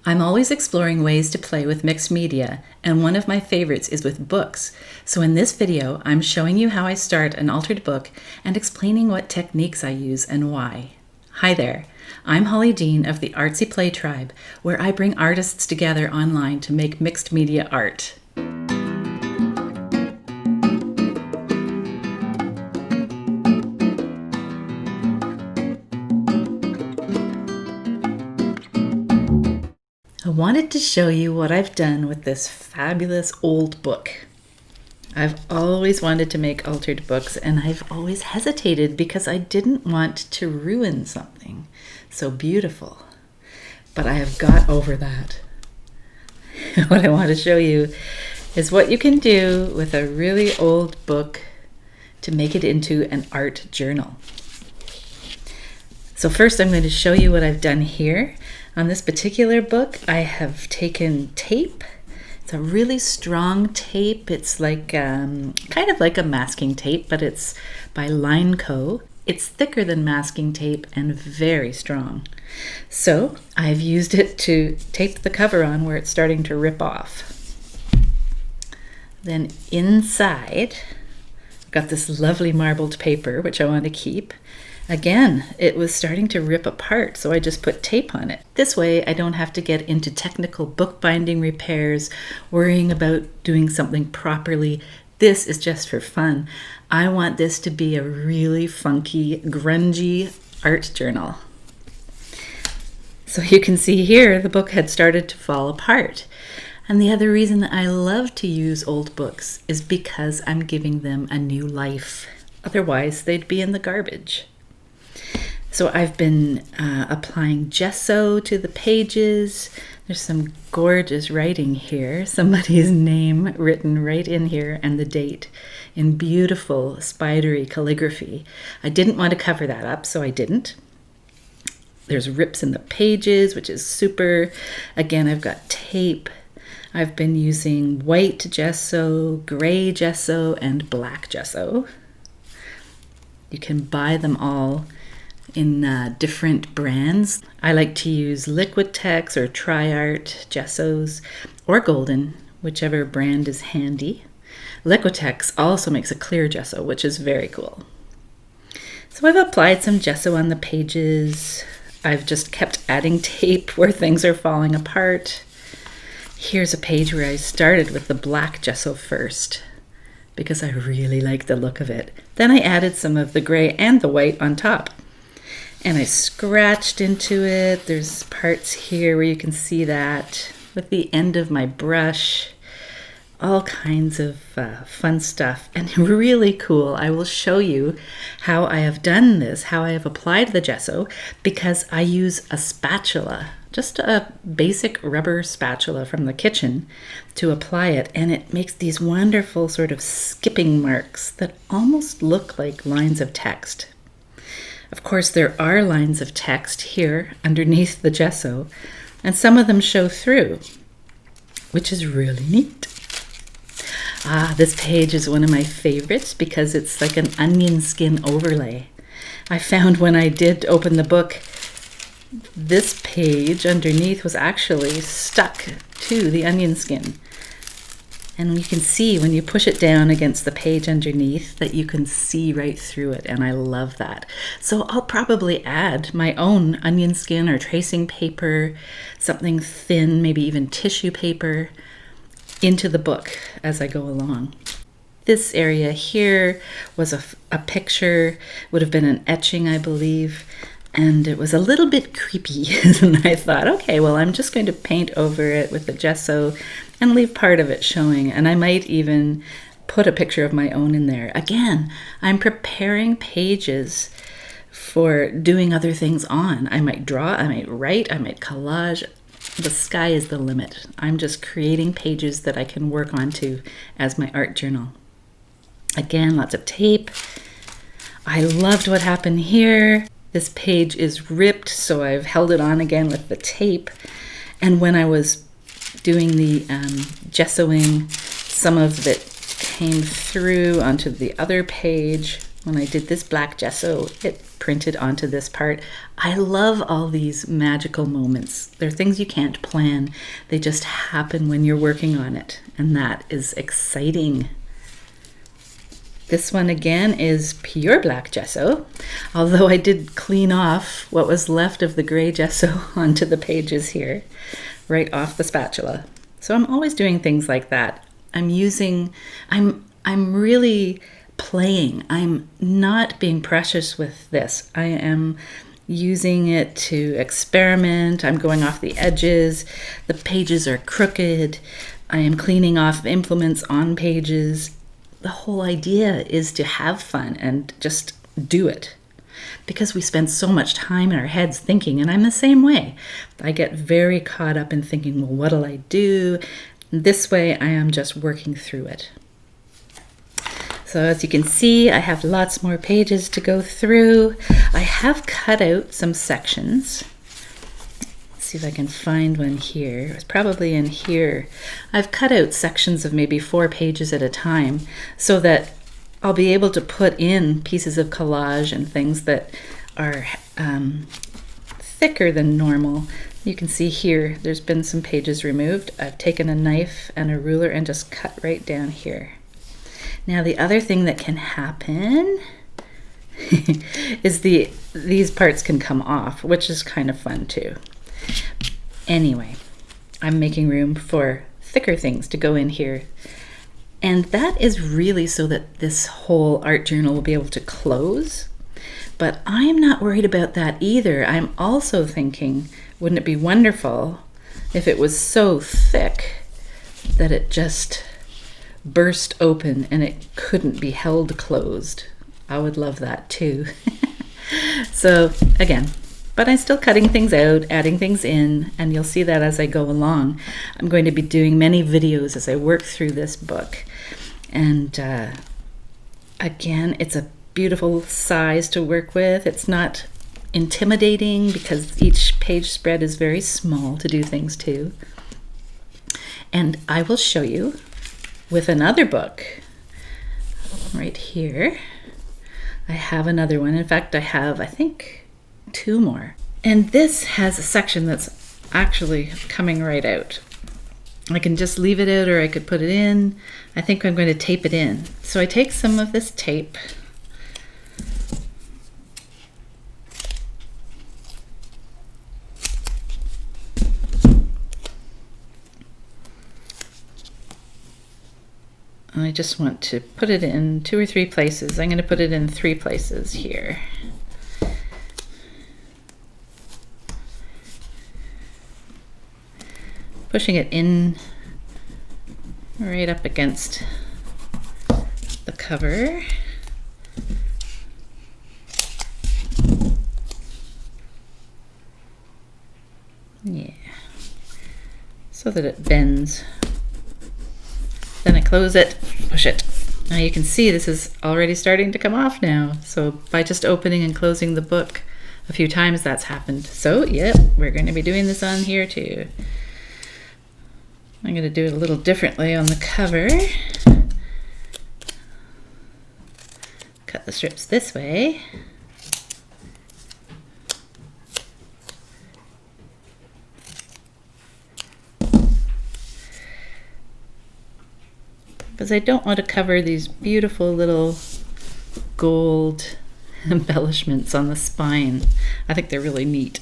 I'm always exploring ways to play with mixed media, and one of my favorites is with books. So in this video, I'm showing you how I start an altered book and explaining what techniques I use and why. Hi there, I'm Holly Dean of the Artsy Play Tribe, where I bring artists together online to make mixed media art. I wanted to show you what I've done with this fabulous old book. I've always wanted to make altered books, and I've always hesitated because I didn't want to ruin something so beautiful. But I have got over that. What I want to show you is what you can do with a really old book to make it into an art journal. So first I'm going to show you what I've done here. On this particular book, I have taken tape. It's a really strong tape. It's like kind of like a masking tape, but it's by Line Co. It's thicker than masking tape and very strong. So I've used it to tape the cover on where it's starting to rip off. Then inside, I've got this lovely marbled paper, which I want to keep. Again, it was starting to rip apart, so I just put tape on it. This way, I don't have to get into technical bookbinding repairs, worrying about doing something properly. This is just for fun. I want this to be a really funky, grungy art journal. So you can see here, the book had started to fall apart. And the other reason that I love to use old books is because I'm giving them a new life. Otherwise, they'd be in the garbage. So I've been applying gesso to the pages. There's some gorgeous writing here. Somebody's name written right in here and the date in beautiful spidery calligraphy. I didn't want to cover that up, so I didn't. There's rips in the pages, which is super. Again, I've got tape. I've been using white gesso, gray gesso, and black gesso. You can buy them all in different brands. I like to use Liquitex or Tri-Art gessos or Golden, whichever brand is handy. Liquitex also makes a clear gesso, which is very cool. So I've applied some gesso on the pages. I've just kept adding tape where things are falling apart. Here's a page where I started with the black gesso first, because I really like the look of it. Then I added some of the gray and the white on top. And I scratched into it. There's parts here where you can see that with the end of my brush. All kinds of fun stuff and really cool. I will show you how I have done this, how I have applied the gesso, because I use a spatula, just a basic rubber spatula from the kitchen to apply it, and it makes these wonderful sort of skipping marks that almost look like lines of text. Of course, there are lines of text here underneath the gesso, and some of them show through, which is really neat. This page is one of my favorites because it's like an onion skin overlay. I found when I did open the book, this page underneath was actually stuck to the onion skin. And you can see when you push it down against the page underneath that you can see right through it, and I love that. So I'll probably add my own onion skin or tracing paper, something thin, maybe even tissue paper, into the book as I go along. This area here was a picture, would have been an etching, I believe, and it was a little bit creepy. And I thought, okay, well, I'm just going to paint over it with the gesso and leave part of it showing. And I might even put a picture of my own in there. Again, I'm preparing pages for doing other things on. I might draw, I might write, I might collage. The sky is the limit. I'm just creating pages that I can work onto as my art journal. Again, lots of tape. I loved what happened here. This page is ripped, so I've held it on again with the tape. And when I was doing the gessoing, some of it came through onto the other page. When I did this black gesso, it printed onto this part. I love all these magical moments. They're things you can't plan. They just happen when you're working on it, and that is exciting. This one again is pure black gesso, although I did clean off what was left of the gray gesso onto the pages here, right off the spatula. So I'm always doing things like that. I'm really playing. I'm not being precious with this. I am using it to experiment. I'm going off the edges. The pages are crooked. I am cleaning off implements on pages. The whole idea is to have fun and just do it, because we spend so much time in our heads thinking, and I'm the same way. I get very caught up in thinking, well, what'll I do? This way I am just working through it. So as you can see, I have lots more pages to go through. I have cut out some sections. Let's see if I can find one here. It's probably in here. I've cut out sections of maybe 4 pages at a time so that I'll be able to put in pieces of collage and things that are thicker than normal. You can see here, there's been some pages removed. I've taken a knife and a ruler and just cut right down here. Now the other thing that can happen is these parts can come off, which is kind of fun too. Anyway, I'm making room for thicker things to go in here. And that is really so that this whole art journal will be able to close. But I'm not worried about that either. I'm also thinking, wouldn't it be wonderful if it was so thick that it just burst open and it couldn't be held closed? I would love that too. So again, but I'm still cutting things out, adding things in, and you'll see that as I go along. I'm going to be doing many videos as I work through this book. And again, it's a beautiful size to work with. It's not intimidating because each page spread is very small to do things to. And I will show you with another book right here. I have another one. In fact, I have, I think, 2 more. And this has a section that's actually coming right out. I can just leave it out or I could put it in. I think I'm going to tape it in. So I take some of this tape. I just want to put it in 2 or 3 places. I'm going to put it in 3 places here. Pushing it in right up against the cover. Yeah, so that it bends. Then I close it, push it. Now you can see this is already starting to come off now. So by just opening and closing the book a few times, that's happened. So yep, we're going to be doing this on here too. I'm going to do it a little differently on the cover. Cut the strips this way. Because I don't want to cover these beautiful little gold embellishments on the spine. I think they're really neat.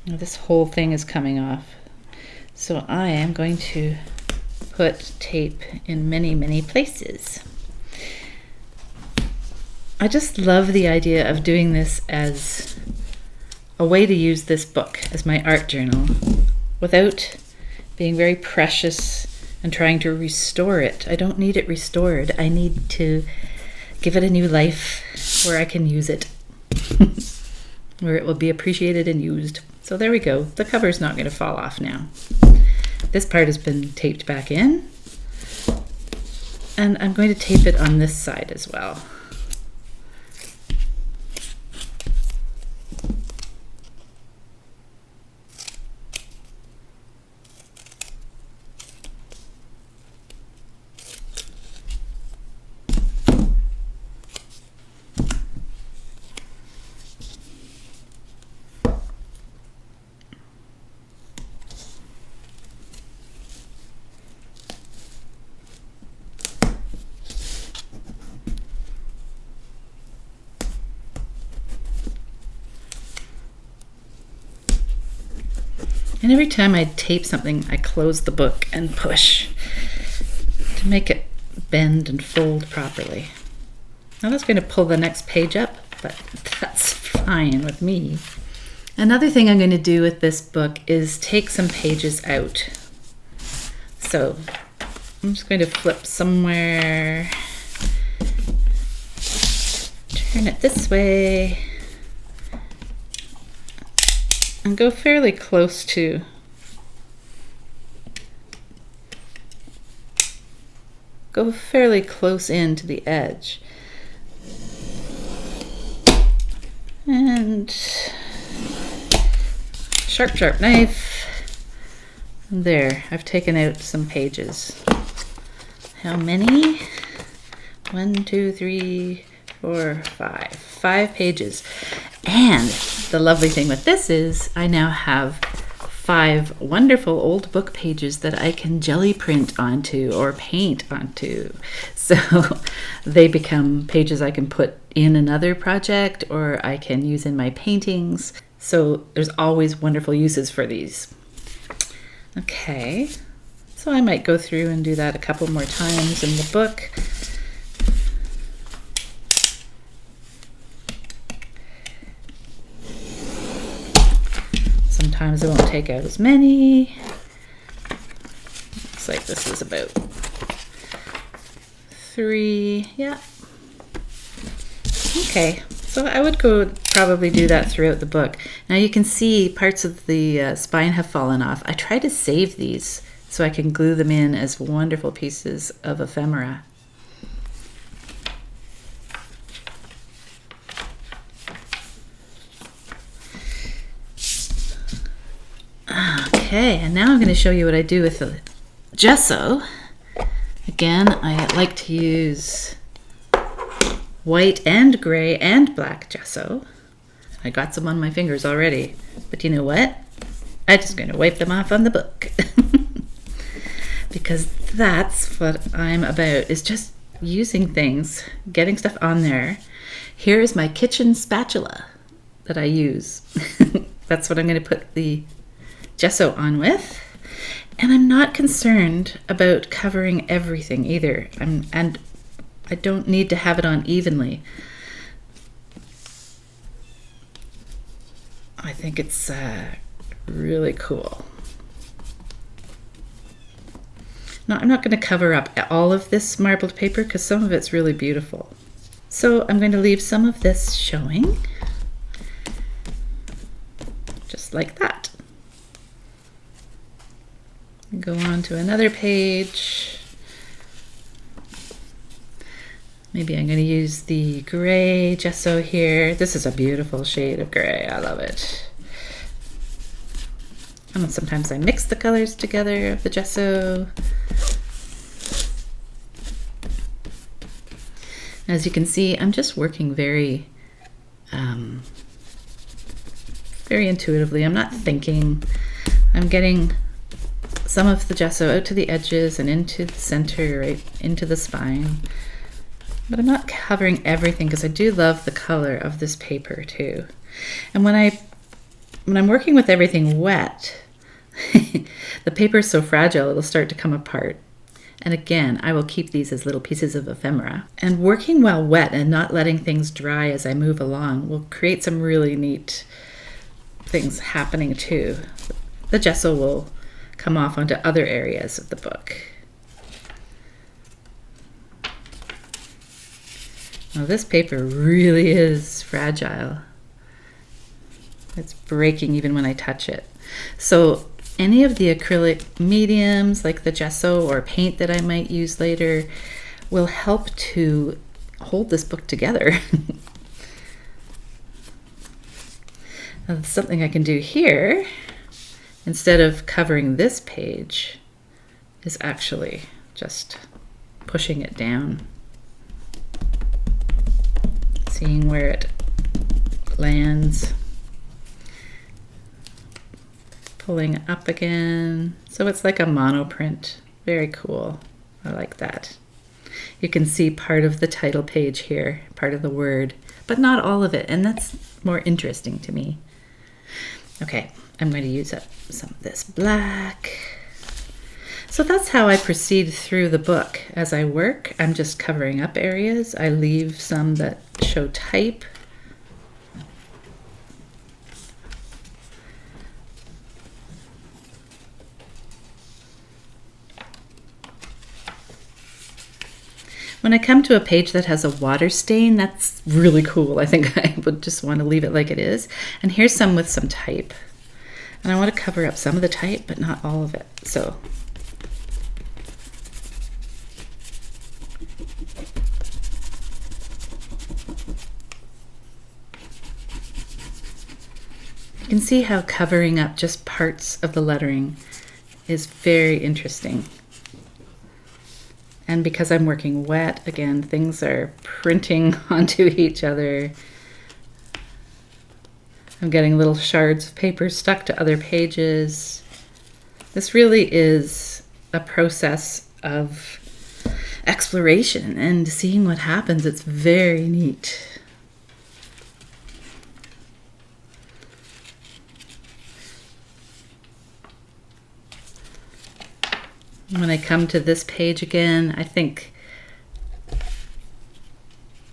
Now this whole thing is coming off. So I am going to put tape in many, many places. I just love the idea of doing this as a way to use this book as my art journal without being very precious and trying to restore it. I don't need it restored. I need to give it a new life where I can use it, where it will be appreciated and used. So there we go. The cover's not going to fall off now. This part has been taped back in, and I'm going to tape it on this side as well. And every time I tape something, I close the book and push to make it bend and fold properly. Now that's going to pull the next page up, but that's fine with me. Another thing I'm going to do with this book is take some pages out. So I'm just going to flip somewhere, turn it this way, and go fairly close to into the edge. And sharp knife. And there, I've taken out some pages. How many? 1, 2, 3, 4, 5. 5 pages. And the lovely thing with this is I now have 5 wonderful old book pages that I can jelly print onto or paint onto. So they become pages I can put in another project or I can use in my paintings. So there's always wonderful uses for these. Okay, so I might go through and do that a couple more times in the book. Sometimes I won't take out as many. Looks like this is about 3, yeah. Okay, so I would probably do that throughout the book. Now you can see parts of the spine have fallen off. I try to save these so I can glue them in as wonderful pieces of ephemera. Okay, and now I'm going to show you what I do with the gesso. Again, I like to use white and gray and black gesso. I got some on my fingers already, but you know what? I'm just going to wipe them off on the book. Because that's what I'm about, is just using things, getting stuff on there. Here is my kitchen spatula that I use. That's what I'm going to put the gesso on with. And I'm not concerned about covering everything either. And I don't need to have it on evenly. I think it's really cool. Now, I'm not going to cover up all of this marbled paper because some of it's really beautiful. So I'm going to leave some of this showing, just like that. Go on to another page. Maybe I'm going to use the gray gesso here. This is a beautiful shade of gray. I love it. And sometimes I mix the colors together of the gesso. As you can see, I'm just working very intuitively. I'm not thinking. I'm getting some of the gesso out to the edges and into the center, right into the spine. But I'm not covering everything because I do love the color of this paper too. And when I'm working with everything wet, the paper is so fragile it'll start to come apart. And again, I will keep these as little pieces of ephemera. And working while wet and not letting things dry as I move along will create some really neat things happening too. The gesso will come off onto other areas of the book. Now this paper really is fragile. It's breaking even when I touch it. So any of the acrylic mediums like the gesso or paint that I might use later will help to hold this book together. Now, something I can do here, instead of covering this page, is actually just pushing it down. Seeing where it lands. Pulling up again. So it's like a monoprint. Very cool. I like that. You can see part of the title page here, part of the word, but not all of it, and that's more interesting to me. Okay, I'm going to use up some of this black. So that's how I proceed through the book. As I work, I'm just covering up areas. I leave some that show type. When I come to a page that has a water stain, that's really cool. I think I would just want to leave it like it is. And here's some with some type. And I want to cover up some of the type, but not all of it. So you can see how covering up just parts of the lettering is very interesting. And because I'm working wet, again, things are printing onto each other. I'm getting little shards of paper stuck to other pages. This really is a process of exploration and seeing what happens. It's very neat. When I come to this page again, I think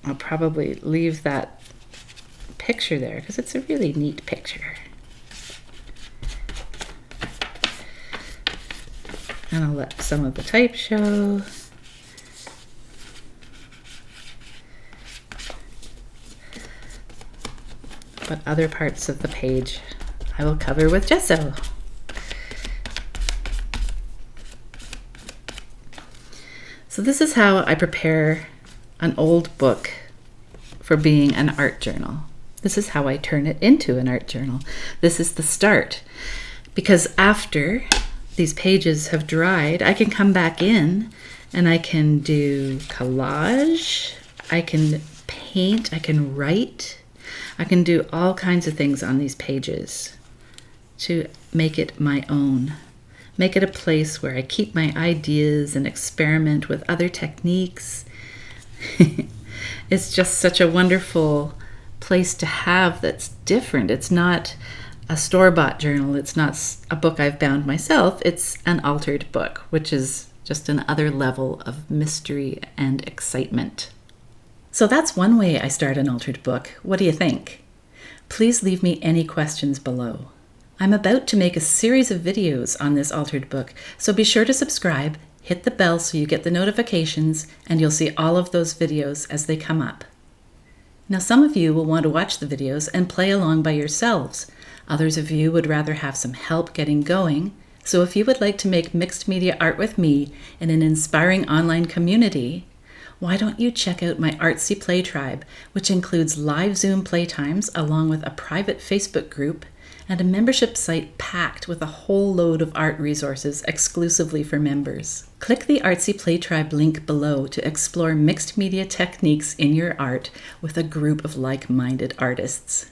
I'll probably leave that picture there because it's a really neat picture. And I'll let some of the type show. But other parts of the page I will cover with gesso. So this is how I prepare an old book for being an art journal. This is how I turn it into an art journal. This is the start. Because after these pages have dried, I can come back in and I can do collage, I can paint, I can write, I can do all kinds of things on these pages to make it my own. Make it a place where I keep my ideas and experiment with other techniques. It's just such a wonderful place to have that's different. It's not a store-bought journal. It's not a book I've bound myself. It's an altered book, which is just another level of mystery and excitement. So that's one way I start an altered book. What do you think? Please leave me any questions below. I'm about to make a series of videos on this altered book, so be sure to subscribe, hit the bell so you get the notifications, and you'll see all of those videos as they come up. Now, some of you will want to watch the videos and play along by yourselves. Others of you would rather have some help getting going, so if you would like to make mixed media art with me in an inspiring online community, why don't you check out my Artsy Play Tribe, which includes live Zoom playtimes along with a private Facebook group and a membership site packed with a whole load of art resources exclusively for members. Click the Artsy Play Tribe link below to explore mixed media techniques in your art with a group of like-minded artists.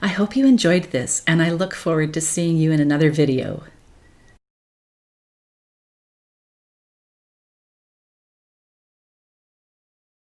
I hope you enjoyed this, and I look forward to seeing you in another video.